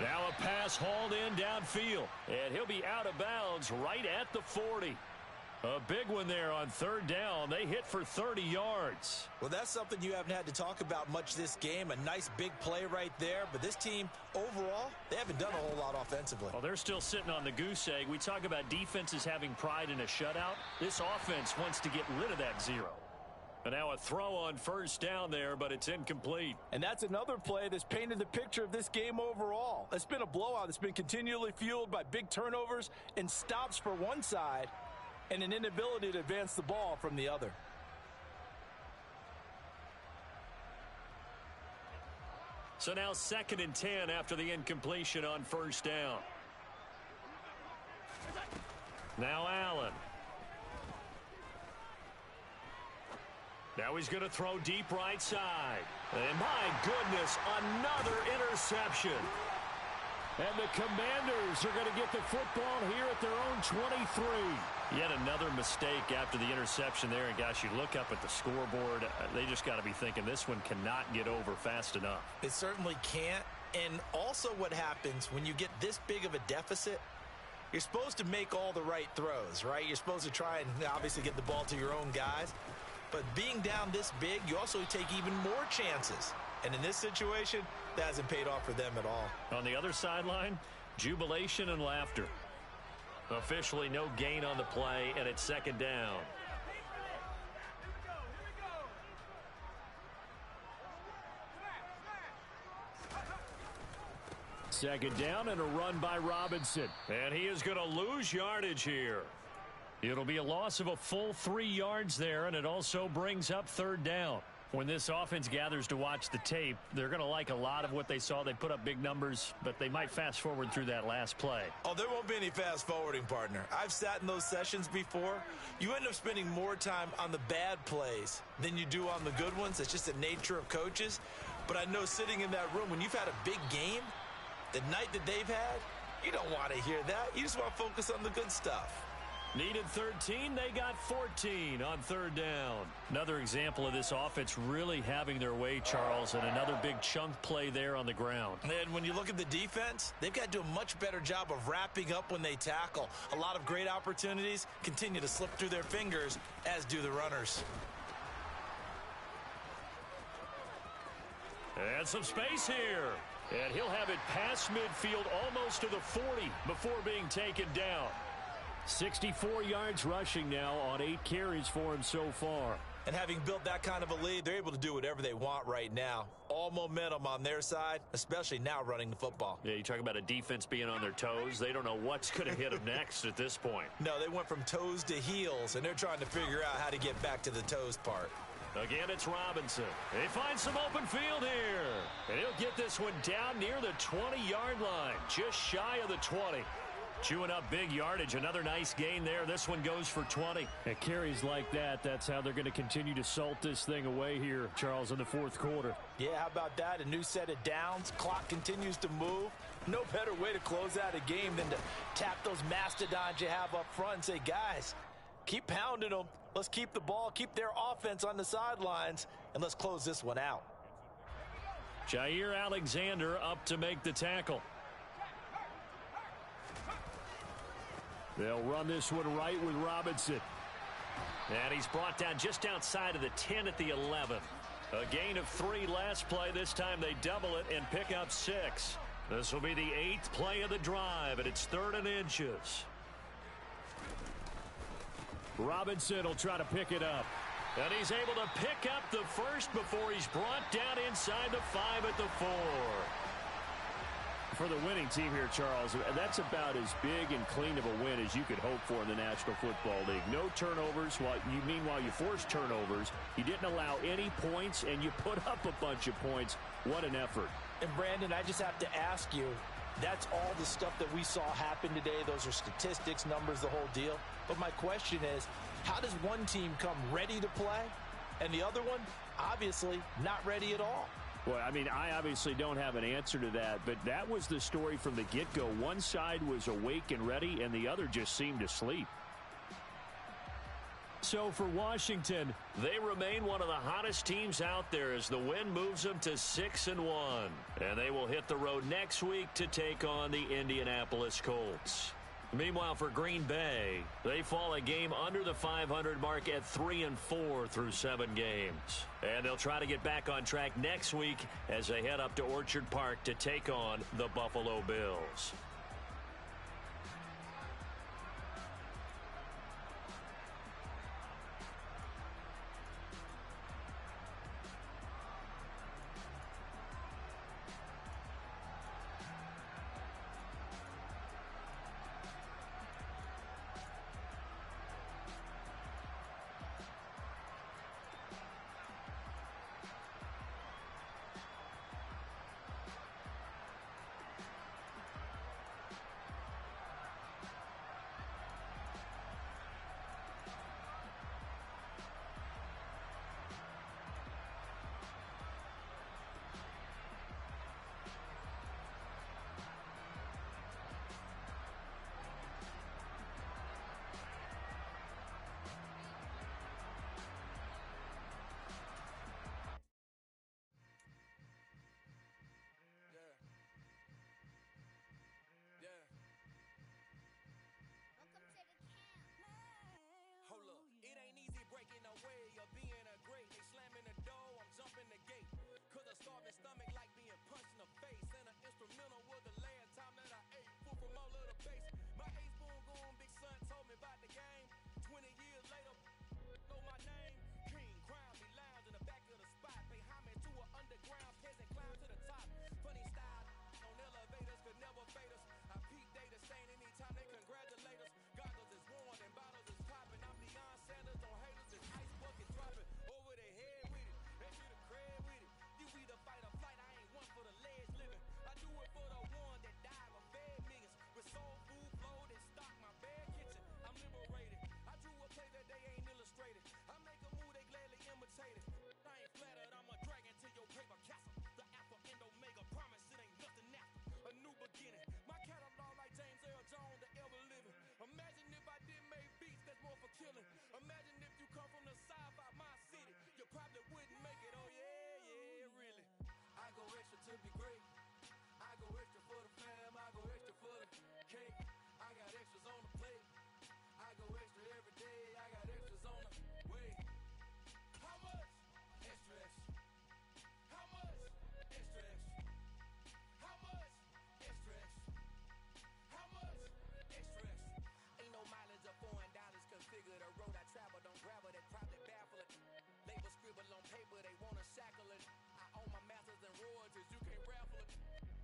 Now a pass hauled in downfield, and he'll be out of bounds right at the 40. A big one there on 3rd down. They hit for 30 yards. Well, that's something you haven't had to talk about much this game. A nice big play right there. But this team, overall, they haven't done a whole lot offensively. Well, they're still sitting on the goose egg. We talk about defenses having pride in a shutout. This offense wants to get rid of that 0. And now a throw on 1st down there, but it's incomplete. And that's another play that's painted the picture of this game overall. It's been a blowout that's been continually fueled by big turnovers and stops for one side and an inability to advance the ball from the other. So now 2nd and 10 after the incompletion on 1st down. Now Allen. Now he's going to throw deep right side. And my goodness, another interception. And the Commanders are going to get the football here at their own 23. Yet another mistake after the interception there. And, gosh, you look up at the scoreboard. They just got to be thinking this one cannot get over fast enough. It certainly can't. And also what happens when you get this big of a deficit, you're supposed to make all the right throws, right? You're supposed to try and obviously get the ball to your own guys. But being down this big, you also take even more chances. And in this situation, that hasn't paid off for them at all. On the other sideline, jubilation and laughter. Officially no gain on the play, and it's 2nd down. Second down and a run by Robinson. And he is going to lose yardage here. It'll be a loss of a full 3 yards there, and it also brings up 3rd down. When this offense gathers to watch the tape, they're going to like a lot of what they saw. They put up big numbers, but they might fast forward through that last play. Oh, there won't be any fast forwarding, partner. I've sat in those sessions before. You end up spending more time on the bad plays than you do on the good ones. It's just the nature of coaches. But I know sitting in that room, when you've had a big game, the night that they've had, you don't want to hear that. You just want to focus on the good stuff. Needed 13, they got 14 on 3rd down. Another example of this offense really having their way, Charles, and another big chunk play there on the ground. And when you look at the defense, they've got to do a much better job of wrapping up when they tackle. A lot of great opportunities continue to slip through their fingers, as do the runners. And some space here. And he'll have it past midfield almost to the 40 before being taken down. 64 yards rushing now on 8 carries for him so far. And having built that kind of a lead, they're able to do whatever they want right now. All momentum on their side, especially now running the football. Yeah, you talk about a defense being on their toes. They don't know what's going to hit them next at this point. No, they went from toes to heels, and they're trying to figure out how to get back to the toes part. Again, it's Robinson. They find some open field here. And he'll get this one down near the 20-yard line, just shy of the 20. Chewing up big yardage. Another nice gain there. This one goes for 20. At carries like that, that's how they're going to continue to salt this thing away here, Charles, in the 4th quarter. Yeah, how about that? A new set of downs. Clock continues to move. No better way to close out a game than to tap those mastodons you have up front and say, guys, keep pounding them. Let's keep the ball, keep their offense on the sidelines, and let's close this one out. Jair Alexander up to make the tackle. They'll run this one right with Robinson. And he's brought down just outside of the 10 at the 11. A gain of 3 last play. This time they double it and pick up 6. This will be the 8th play of the drive, and it's 3rd and inches. Robinson will try to pick it up. And he's able to pick up the first before he's brought down inside the 5 at the 4. For the winning team here, Charles, that's about as big and clean of a win as you could hope for in the National Football League. No turnovers. Meanwhile, you forced turnovers. You didn't allow any points, and you put up a bunch of points. What an effort. And, Brandon, I just have to ask you, that's all the stuff that we saw happen today. Those are statistics, numbers, the whole deal. But my question is, how does one team come ready to play and the other one, obviously, not ready at all? Well, I mean, I obviously don't have an answer to that, but that was the story from the get-go. One side was awake and ready, and the other just seemed to sleep. So for Washington, they remain one of the hottest teams out there as the win moves them to 6-1. And they will hit the road next week to take on the Indianapolis Colts. Meanwhile, for Green Bay, they fall a game under the 500 mark at 3-4 through 7 games. And they'll try to get back on track next week as they head up to Orchard Park to take on the Buffalo Bills. Imagine if you come from the sci-fi my city, you probably wouldn't make it. Oh yeah, really. I go extra to be great. I go extra for the fam. I go extra for the cake. I got extras on the plate. I go extra every day. I got extras on the way. How much? Extra, extra. How much? Extra, extra. How much? Extra, extra. How much? Extra, extra. Ain't no mileage of $4 configure the road I travel. Don't gravel that probably baffle it. Label scribble on paper, they wanna shackle it. I own my masters and royalties, you can't raffle it.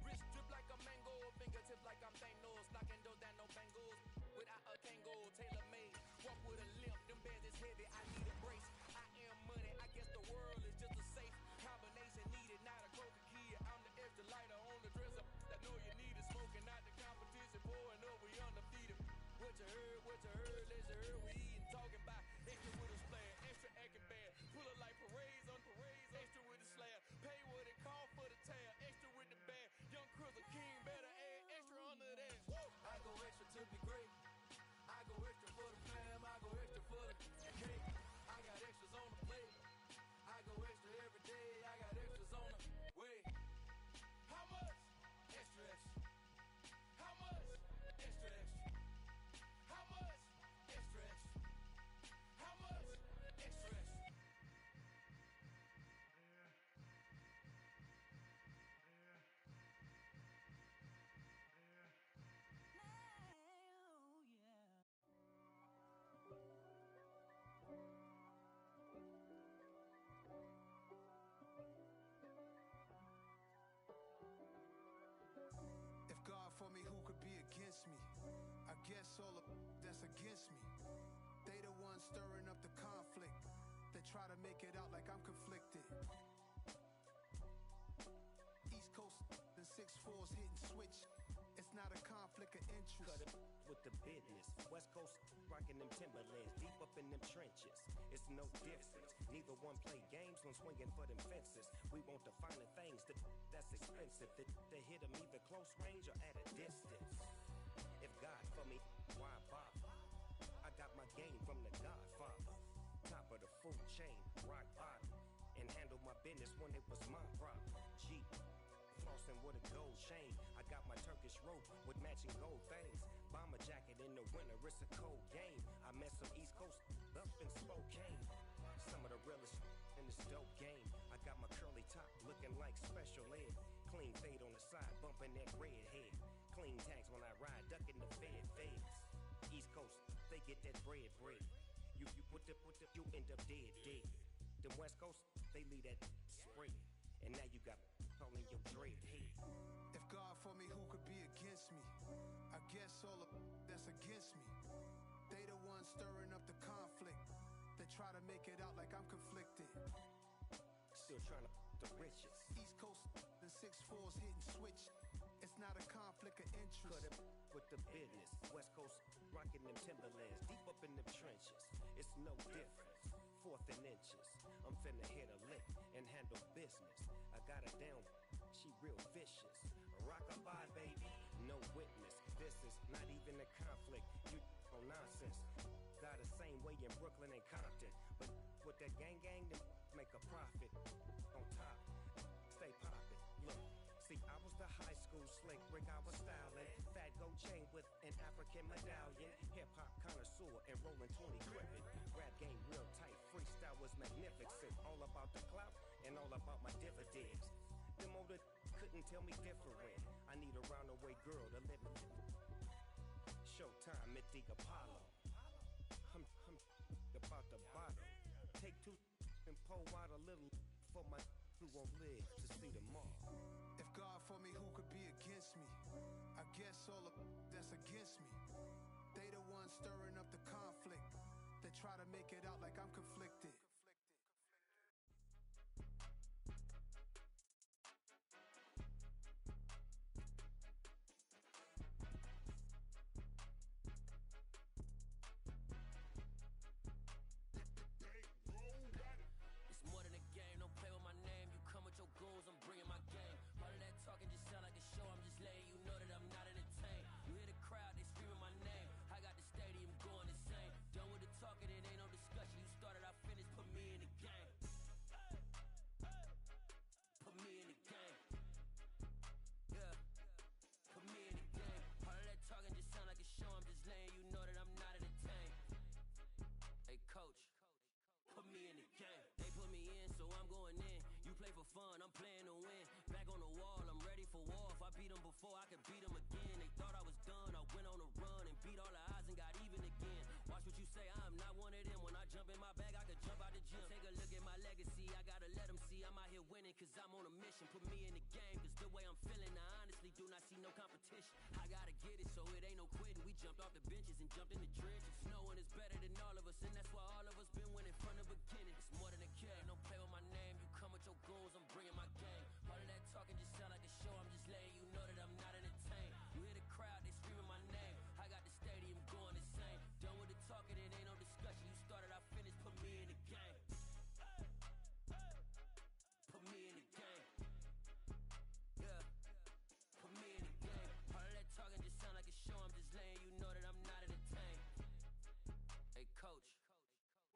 Wrist drip like a mango, fingertips like I'm Thanos. Knocking those down, no bangles. Without a Kango, tailor made. Walk with a limp, them bands is heavy, I need a brace. I am money, I guess the world is just a safe combination needed, not a croaky kid. I'm the extra lighter on the dresser. I know you need it, smoking out the competition, pouring up, we undefeated. What you heard, let's hear we eatin', talking about extra with a splash, extra acting bad. Pull it like parades on parades, extra with the slab. Pay what it call for the tab, extra with the bag. Young Chris, a king, better add extra under that. Woo! I go extra to be great. I go extra for the fam, I go extra for the cake. I got extras on the plate. I go extra every day, I got extras on the way. How much? Extra, extra. How much? Extra, extra. How much? Extra, extra. How much? Extra, extra. against me. I guess all of that's against me. They the ones stirring up the conflict. They try to make it out like I'm conflicted. East Coast and 6'4's hitting switch. It's not a conflict of interest. Cut it with the business. West Coast rocking them Timberlands, deep up in them trenches. It's no difference. Neither one play games when swinging for them fences. We want the finer things that's expensive. That hit them either close range or at a distance. If God for me, why bother? I got my game from the Godfather. Top of the food chain, rock bottom. And handle my business when it was my problem. G. Flossing with a gold chain. I got my Turkish rope with matching gold things. Bomber jacket in the winter, it's a cold game. I met some East Coast up in Spokane. Some of the realest in this dope game. I got my curly top looking like special ed. Clean fade on the side, bumping that red head. Clean tags when I ride, ducking the feds. East Coast, they get that bread. You you end up dead. Them West Coast, they leave that spread. And now you got on your dread head. If God for me, who could be against me? I guess all of that's against me. They the ones stirring up the conflict. They try to make it out like I'm conflicted. Still trying to the riches. East Coast and 6'4's hitting switch. It's not a conflict of interest. Cut it with the business. West Coast rocking them Timberlands, deep up in them trenches. It's no difference. Fourth and inches. I'm finna hit a lick and handle business. I got her down, she real vicious. Rock-a-bye, baby, no witness. This is not even a conflict. You on nonsense. Got the same way in Brooklyn and Compton. But with that gang, them make a profit. On top, stay poppin'. Look. See, I was the high school slick Rick, I was styling. Fat gold chain with an African medallion. Hip-hop connoisseur and rolling 20 crippin'. Rap game real tight, freestyle was magnificent. All about the clout and all about my dividends. Them older couldn't tell me different. I need a roundaway girl to live in. Showtime at the Apollo. I'm about the bottom. Take two and pour out a little for my who won't live to see tomorrow. If God for me, who could be against me? I guess all of that's against me. They the ones stirring up the conflict. They try to make it out like I'm conflicted. Goals, I'm bringing my game. All of that talking just sound like a show. I'm just letting you know that I'm not entertained. You hear the crowd, they screaming my name. I got the stadium going insane. Done with the talking, it ain't no discussion. You started, I finished, put me in the game. Put me in the game. Yeah. Put me in the game. All of that talking just sound like a show. I'm just letting you know that I'm not entertained. Hey, coach. Put me in the game. They put me in, so I'm going in. You play for fun, I'm playing to win. Back on the wall, I'm ready for war. If I beat them before, I can beat them again. They thought I was done, I went on a run and beat all the odds and got even again. Watch what you say, I'm not one of them. When I jump in my bag, I could jump out the gym. Take a look at my legacy, I gotta let them see I'm out here winning, cause I'm on a mission. Put me in the game, cause the way I'm feeling, I honestly do not see no competition. I gotta get it, so it ain't no quitting. We jumped off the benches and jumped in the trenches. No one is better than all of us, and that's why all of us been winning from the beginning. It's more than a kid, don't play with my name. You come with your goals, I'm bringing my game. All of that talking just sound like a show. I'm just letting you know that I'm not entertained. You hear the crowd, they screaming my name. I got the stadium going insane. Done with the talking, it ain't no discussion. You started, I finished, put me in the game. Put me in the game. Yeah. Put me in the game. All of that talking just sound like a show. I'm just letting you know that I'm not entertained. Hey, coach,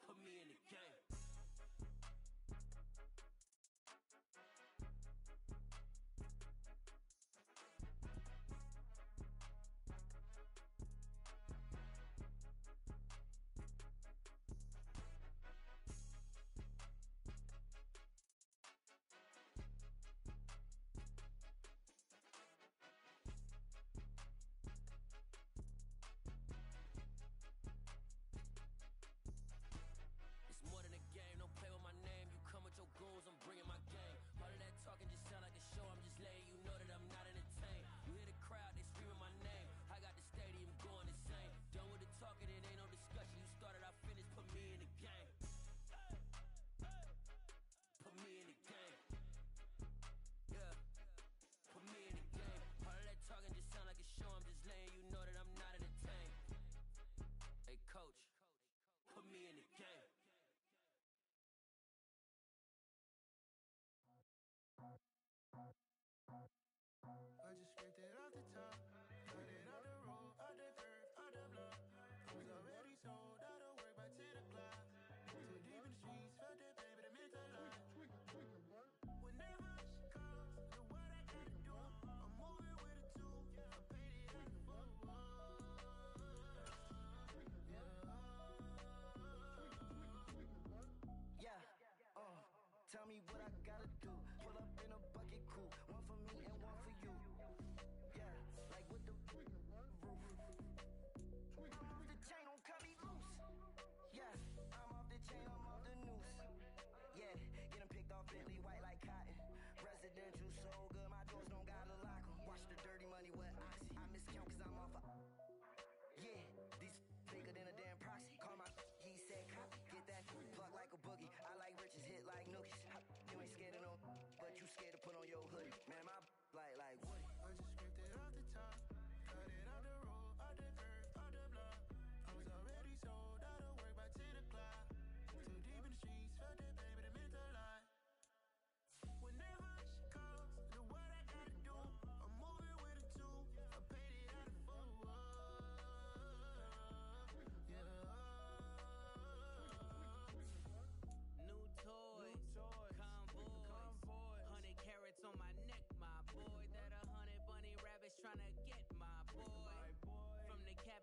put me in the game.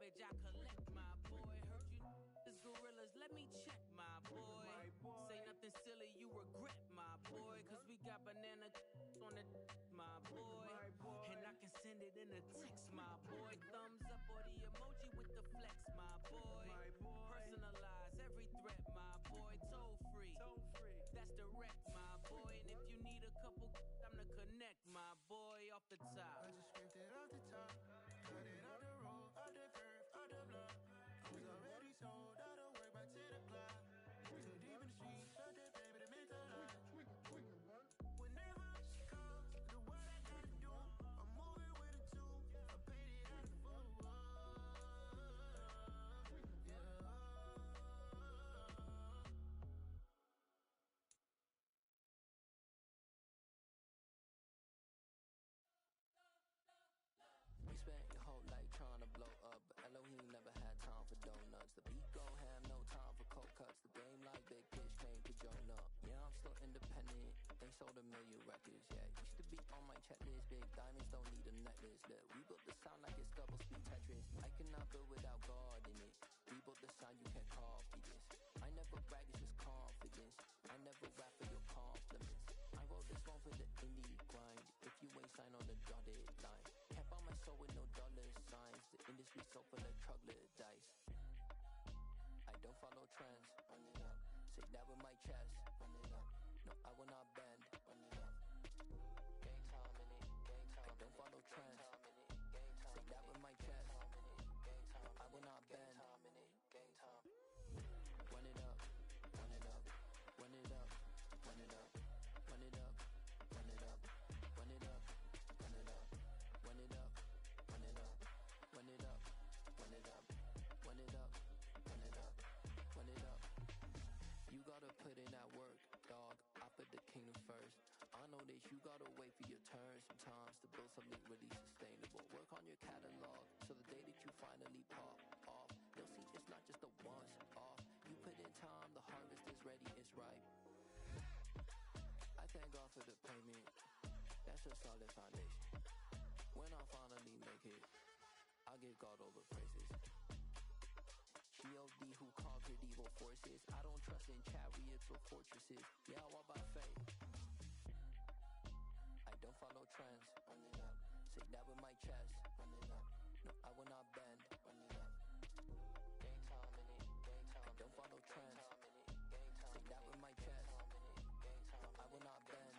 garbage I collect, my boy. Heard you is gorillas, let me check, my boy. Say nothing silly, you regret, my boy. Cause we got banana on the my boy. And I can send it in a text, my boy. Thumbs up or the emoji with the flex, my boy. Personalize every threat, my boy. Toll free. That's direct, my boy. And if you need a couple, I'm to connect, my boy, off the top. I just scraped it off the top, cut it out the road, out the curve, out the block. I was already sold, out of work by 10 o'clock. Too deep in the streets, shut that baby, the mental lie. Whenever she calls, do what I gotta do. I'm moving with a two, I paid it out the full. Yeah. You spent your whole life trying to blow up, but Elohim never had time for donuts. The beat go ham, no time for cold cuts. The game like big bitch came to join up. Yeah, I'm still independent. They sold 1 million records. Yeah, used to be on my checklist. Big diamonds don't need a necklace. Look, we built the sound like it's double speed Tetris. I cannot build without God in it. We built the sound, you can't copy this. I never brag, it's just confidence. I never rap for your compliments. I wrote this one for the indie grind. If you ain't signed on the dotted line, can't buy my soul with no dollar signs. The industry so full of troglodytes. I don't follow trends. Run it up. Say that with my chest. Run it up. No, I will not bend. Run it up. Game time in it. Game time. I don't follow trends. Say that with my chest. No, I will not bend. Game time. Run it up. Run it up. Run it up. Run it up. Run it up. Run it up. Run it up. Run it up. Run it up. Run it up. Run it up. Run it up. Run it up. Run it up. Run it up. You gotta put in that work, dog. I put the kingdom first. I know that you gotta wait for your turn sometimes to build something really sustainable. Work on your catalog, so the day that you finally pop off, you'll see it's not just a once off. You put in time, the harvest is ready, it's ripe. I thank God for the payment. That's a solid foundation. When I finally make it, I'll give God all the praises. G.O.D. who conquered evil forces. I don't trust in chariots or fortresses. Yeah, I walk by faith. I don't follow trends. Run it up. Say that with my chest. Run it up. No, I will not bend. Run it up. Game time in it. Game time. I don't follow trends. Say that with my chest. No, I will not bend.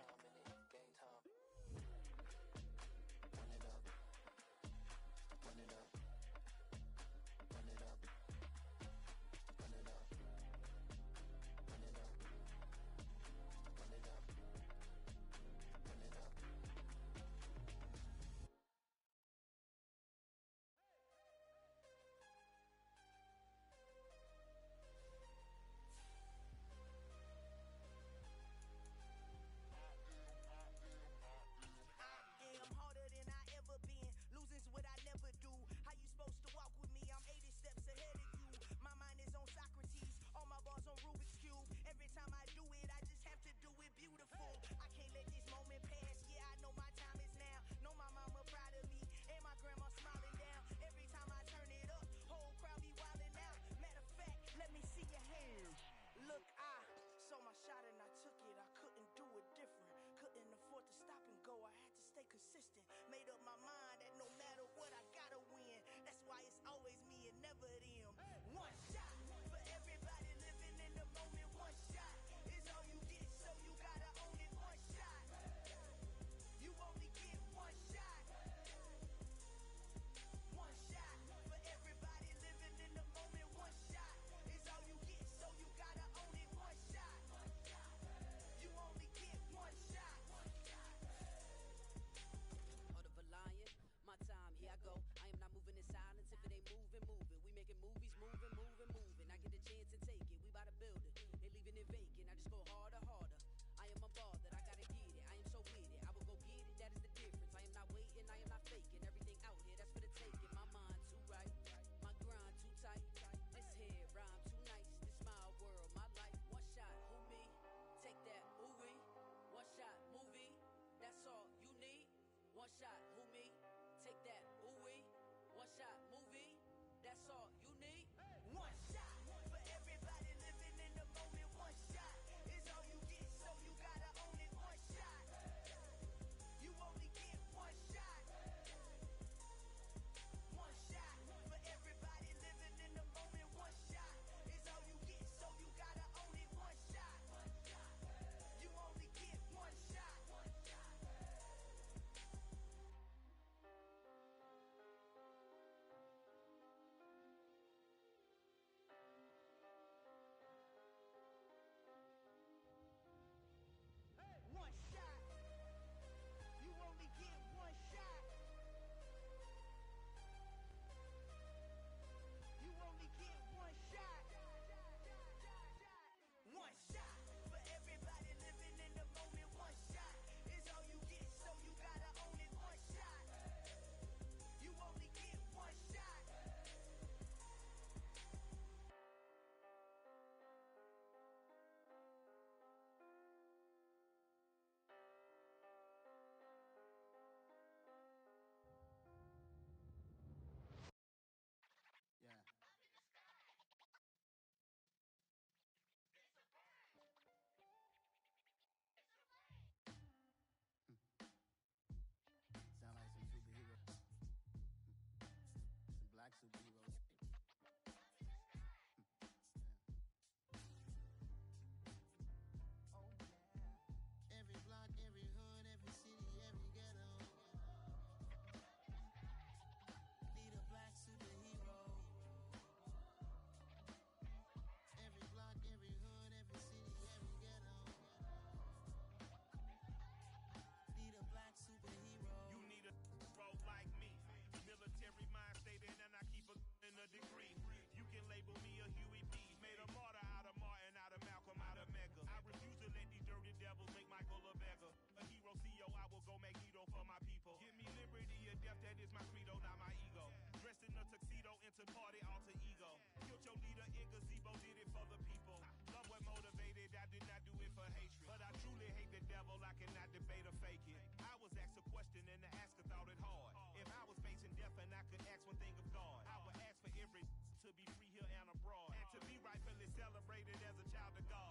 party alter ego. Killed your leader in gazebo, did it for the people. Love what motivated, I did not do it for hatred. But I truly hate the devil, I cannot debate or fake it. I was asked a question and the asker thought it hard. If I was facing death and I could ask one thing of God, I would ask for every to be free here and abroad. And to be rightfully celebrated as a child of God.